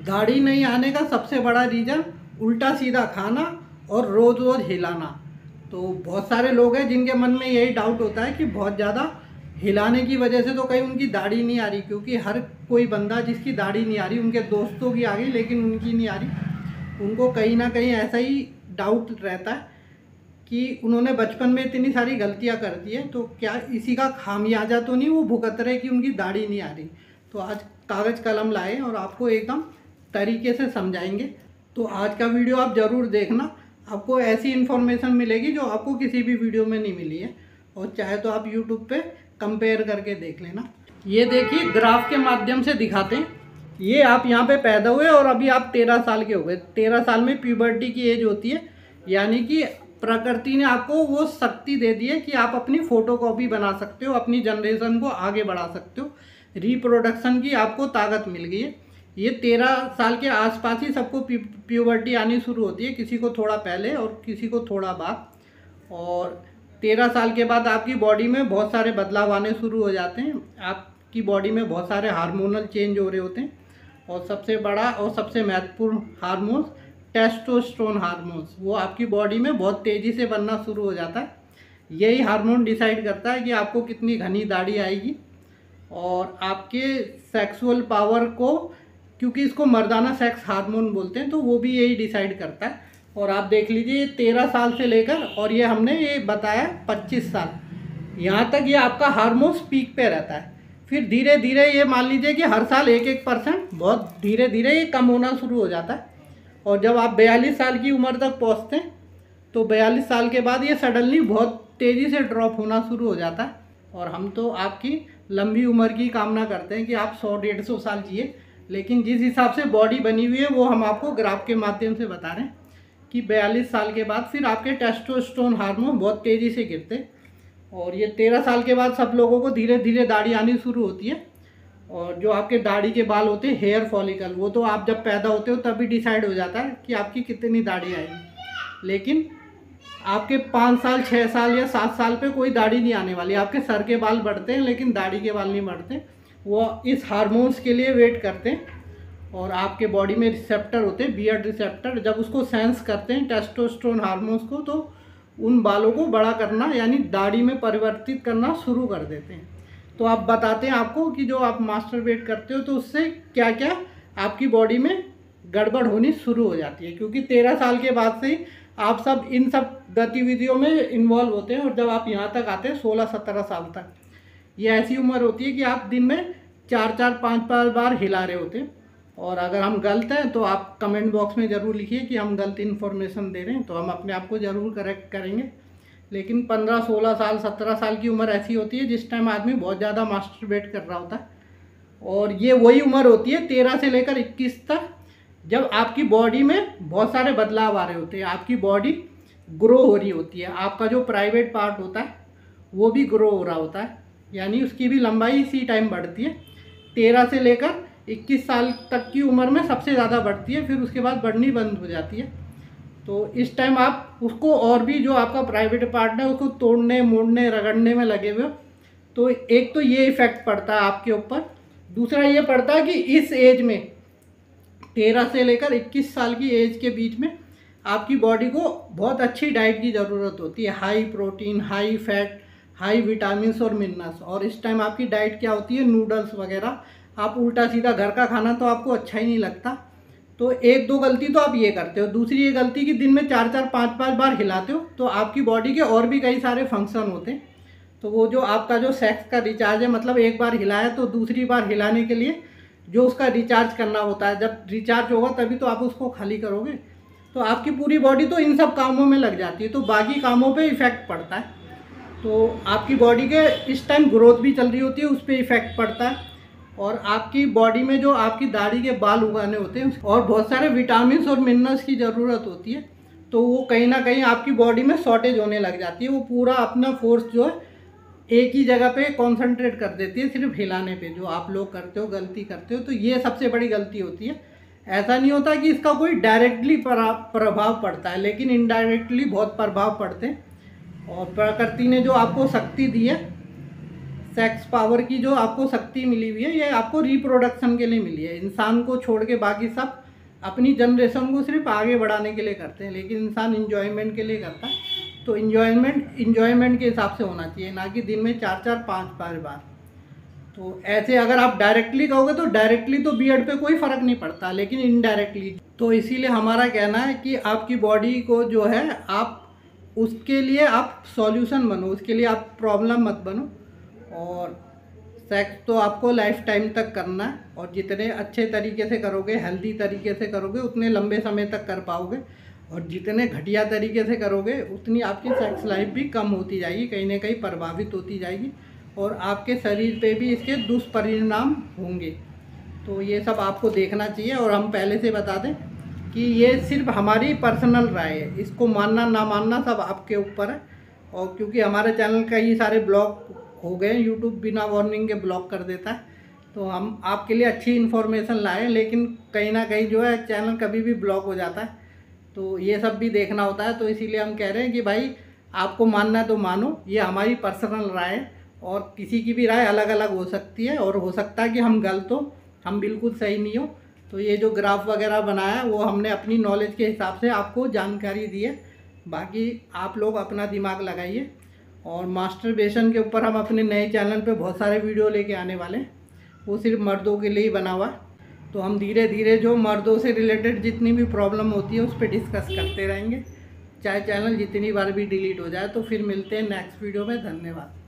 दाढ़ी नहीं आने का सबसे बड़ा रीज़न उल्टा सीधा खाना और रोज़ रोज़ हिलाना। तो बहुत सारे लोग हैं जिनके मन में यही डाउट होता है कि बहुत ज़्यादा हिलाने की वजह से तो कहीं उनकी दाढ़ी नहीं आ रही, क्योंकि हर कोई बंदा जिसकी दाढ़ी नहीं आ रही, उनके दोस्तों की आ गई लेकिन उनकी नहीं आ रही, उनको कहीं ना कहीं ऐसा ही डाउट रहता है कि उन्होंने बचपन में इतनी सारी गलतियां कर दी है, तो क्या इसी का खामियाजा तो नहीं वो भुगत रहे कि उनकी दाढ़ी नहीं आ रही। तो आज कागज़ कलम लाए और आपको एकदम तरीके से समझाएंगे। तो आज का वीडियो आप ज़रूर देखना, आपको ऐसी इन्फॉर्मेशन मिलेगी जो आपको किसी भी वीडियो में नहीं मिली है, और चाहे तो आप यूट्यूब पे कंपेयर करके देख लेना। ये देखिए ग्राफ के माध्यम से दिखाते हैं। ये आप यहाँ पे पैदा हुए और अभी आप 13 साल के हो गए। 13 साल में प्यूबर्टी की एज होती है, यानी कि प्रकृति ने आपको वो शक्ति दे दी है कि आप अपनी फोटोकॉपी बना सकते हो, अपनी जनरेशन को आगे बढ़ा सकते हो, रिप्रोडक्शन की आपको ताकत मिल गई है। ये 13 साल के आसपास ही सबको प्यूबर्टी आनी शुरू होती है, किसी को थोड़ा पहले और किसी को थोड़ा बाद। और 13 साल के बाद आपकी बॉडी में बहुत सारे बदलाव आने शुरू हो जाते हैं। आपकी बॉडी में बहुत सारे हार्मोनल चेंज हो रहे होते हैं, और सबसे बड़ा और सबसे महत्वपूर्ण हार्मोन टेस्टोस्टेरोन हार्मोन्स, वो आपकी बॉडी में बहुत तेज़ी से बनना शुरू हो जाता है। यही हार्मोन डिसाइड करता है कि आपको कितनी घनी दाढ़ी आएगी और आपके सेक्सुअल पावर को, क्योंकि इसको मर्दाना सेक्स हार्मोन बोलते हैं, तो वो भी यही डिसाइड करता है। और आप देख लीजिए 13 साल से लेकर, और ये हमने ये बताया 25 साल, यहाँ तक ये आपका हार्मोन्स पीक पे रहता है। फिर धीरे धीरे ये मान लीजिए कि हर साल 1% बहुत धीरे धीरे ये कम होना शुरू हो जाता है। और जब आप 42 साल की उम्र तक पहुँचते हैं तो 42 साल के बाद ये सडनली बहुत तेज़ी से ड्रॉप होना शुरू हो जाता है। और हम तो आपकी लंबी उम्र की कामना करते हैं कि आप 100-150 साल जिए, लेकिन जिस हिसाब से बॉडी बनी हुई है वो हम आपको ग्राफ के माध्यम से बता रहे हैं कि 42 साल के बाद फिर आपके टेस्टोस्टेरोन हार्मोन बहुत तेज़ी से गिरते हैं। और ये 13 साल के बाद सब लोगों को धीरे धीरे दाढ़ी आनी शुरू होती है। और जो आपके दाढ़ी के बाल होते हैं, हेयर फॉलिकल, वो तो आप जब पैदा होते हो तभी डिसाइड हो जाता है कि आपकी कितनी दाढ़ी आएगी। लेकिन आपके 5 साल 6 साल या 7 साल पे कोई दाढ़ी नहीं आने वाली। आपके सर के बाल बढ़ते हैं लेकिन दाढ़ी के बाल नहीं बढ़ते। वो इस हार्मोन्स के लिए वेट करते हैं, और आपके बॉडी में रिसेप्टर होते हैं, बियर्ड रिसेप्टर, जब उसको सेंस करते हैं टेस्टोस्टेरोन हार्मोन्स को, तो उन बालों को बड़ा करना यानी दाढ़ी में परिवर्तित करना शुरू कर देते हैं। तो आप बताते हैं आपको कि जो आप मास्टरबेट करते हो तो उससे क्या क्या आपकी बॉडी में गड़बड़ होनी शुरू हो जाती है, क्योंकि 13 साल के बाद से ही आप सब इन सब गतिविधियों में इन्वॉल्व होते हैं। और जब आप यहाँ तक आते हैं 16-17 साल तक, ये ऐसी उम्र होती है कि आप दिन में 4-4 5-5 बार हिला रहे होते हैं। और अगर हम गलत हैं तो आप कमेंट बॉक्स में ज़रूर लिखिए कि हम गलत इन्फॉर्मेशन दे रहे हैं, तो हम अपने आप को ज़रूर करेक्ट करेंगे। लेकिन 15-16 साल 17 साल की उम्र ऐसी होती है जिस टाइम आदमी बहुत ज़्यादा मास्टरबेट कर रहा होता है। और ये वही उम्र होती है 13 से लेकर 21 तक, जब आपकी बॉडी में बहुत सारे बदलाव आ रहे होते हैं, आपकी बॉडी ग्रो हो रही होती है, आपका जो प्राइवेट पार्ट होता है वो भी ग्रो हो रहा होता है, यानी उसकी भी लंबाई इसी टाइम बढ़ती है। 13 से लेकर 21 साल तक की उम्र में सबसे ज़्यादा बढ़ती है, फिर उसके बाद बढ़नी बंद हो जाती है। तो इस टाइम आप उसको और भी जो आपका प्राइवेट पार्ट है उसको तोड़ने मोड़ने रगड़ने में लगे हुए हो। तो एक तो ये इफ़ेक्ट पड़ता है आपके ऊपर। दूसरा ये पड़ता है कि इस एज में 13 से लेकर 21 साल की एज के बीच में आपकी बॉडी को बहुत अच्छी डाइट की ज़रूरत होती है, high protein, high fat, high vitamin और मिनरल्स। और इस टाइम आपकी डाइट क्या होती है, नूडल्स वगैरह। आप उल्टा सीधा घर का खाना तो आपको अच्छा ही नहीं लगता। तो 1-2 गलती तो आप ये करते हो। दूसरी ये गलती कि दिन में 4-4 5-5 बार हिलाते हो, तो आपकी बॉडी के और भी कई सारे फंक्शन होते हैं। तो वो जो आपका जो सेक्स का रिचार्ज है, मतलब एक बार हिलाया तो दूसरी बार हिलाने के लिए जो उसका रिचार्ज करना होता है, जब रिचार्ज होगा तभी तो आप उसको खाली करोगे। तो आपकी पूरी बॉडी तो इन सब कामों में लग जाती है, तो बाकी कामों पे इफ़ेक्ट पड़ता है। तो आपकी बॉडी के इस टाइम ग्रोथ भी चल रही होती है, उस पर इफ़ेक्ट पड़ता है। और आपकी बॉडी में जो आपकी दाढ़ी के बाल उगाने होते हैं और बहुत सारे विटामिन और मिनरल्स की ज़रूरत होती है, तो वो कहीं ना कहीं आपकी बॉडी में शॉर्टेज होने लग जाती है। वो पूरा अपना फोर्स जो है एक ही जगह पे कंसंट्रेट कर देती है, सिर्फ हिलाने पे, जो आप लोग करते हो, गलती करते हो। तो ये सबसे बड़ी गलती होती है। ऐसा नहीं होता कि इसका कोई डायरेक्टली प्रभाव पड़ता है, लेकिन इनडायरेक्टली बहुत प्रभाव पड़ते हैं। और प्रकृति ने जो आपको शक्ति दी है सेक्स पावर की जो आपको शक्ति मिली हुई है, ये आपको रिप्रोडक्शन के लिए मिली है। इंसान को छोड़ के बाकी सब अपनी जनरेशन को सिर्फ आगे बढ़ाने के लिए करते हैं, लेकिन इंसान इंजॉयमेंट के लिए करता है। तो इंजॉयमेंट के हिसाब से होना चाहिए, ना कि दिन में 4-4 5-5 बार। तो ऐसे अगर आप डायरेक्टली कहोगे तो डायरेक्टली तो बियर्ड पे कोई फ़र्क नहीं पड़ता, लेकिन इनडायरेक्टली तो इसीलिए हमारा कहना है कि आपकी बॉडी को जो है आप उसके लिए आप सॉल्यूशन बनो, उसके लिए आप प्रॉब्लम मत बनो। और सेक्स तो आपको लाइफ टाइम तक करना है, और जितने अच्छे तरीके से करोगे, हेल्दी तरीके से करोगे, उतने लंबे समय तक कर पाओगे। और जितने घटिया तरीके से करोगे उतनी आपकी सेक्स लाइफ भी कम होती जाएगी, कहीं ना कहीं प्रभावित होती जाएगी, और आपके शरीर पे भी इसके दुष्परिणाम होंगे। तो ये सब आपको देखना चाहिए। और हम पहले से बता दें कि ये सिर्फ हमारी पर्सनल राय है, इसको मानना ना मानना सब आपके ऊपर है। और क्योंकि हमारे चैनल कई सारे ब्लॉक हो गए, यूट्यूब बिना वार्निंग के ब्लॉक कर देता है, तो हम आपके लिए अच्छी इन्फॉर्मेशन लाए, लेकिन कहीं ना कहीं जो है चैनल कभी भी ब्लॉक हो जाता है। तो ये सब भी देखना होता है। तो इसीलिए हम कह रहे हैं कि भाई आपको मानना है तो मानो, ये हमारी पर्सनल राय है, और किसी की भी राय अलग अलग हो सकती है, और हो सकता है कि हम गलत हो, हम बिल्कुल सही नहीं हो। तो ये जो ग्राफ वगैरह बनाया है वो हमने अपनी नॉलेज के हिसाब से आपको जानकारी दी है, बाकी आप लोग अपना दिमाग लगाइए। और मास्टरबेशन के ऊपर हम अपने नए चैनल पे बहुत सारे वीडियो लेके आने वाले हैं, वो सिर्फ मर्दों के लिए ही बना हुआ है। तो हम धीरे धीरे जो मर्दों से रिलेटेड जितनी भी प्रॉब्लम होती है उस पर डिस्कस करते रहेंगे, चाहे चैनल जितनी बार भी डिलीट हो जाए। तो फिर मिलते हैं नेक्स्ट वीडियो में। धन्यवाद।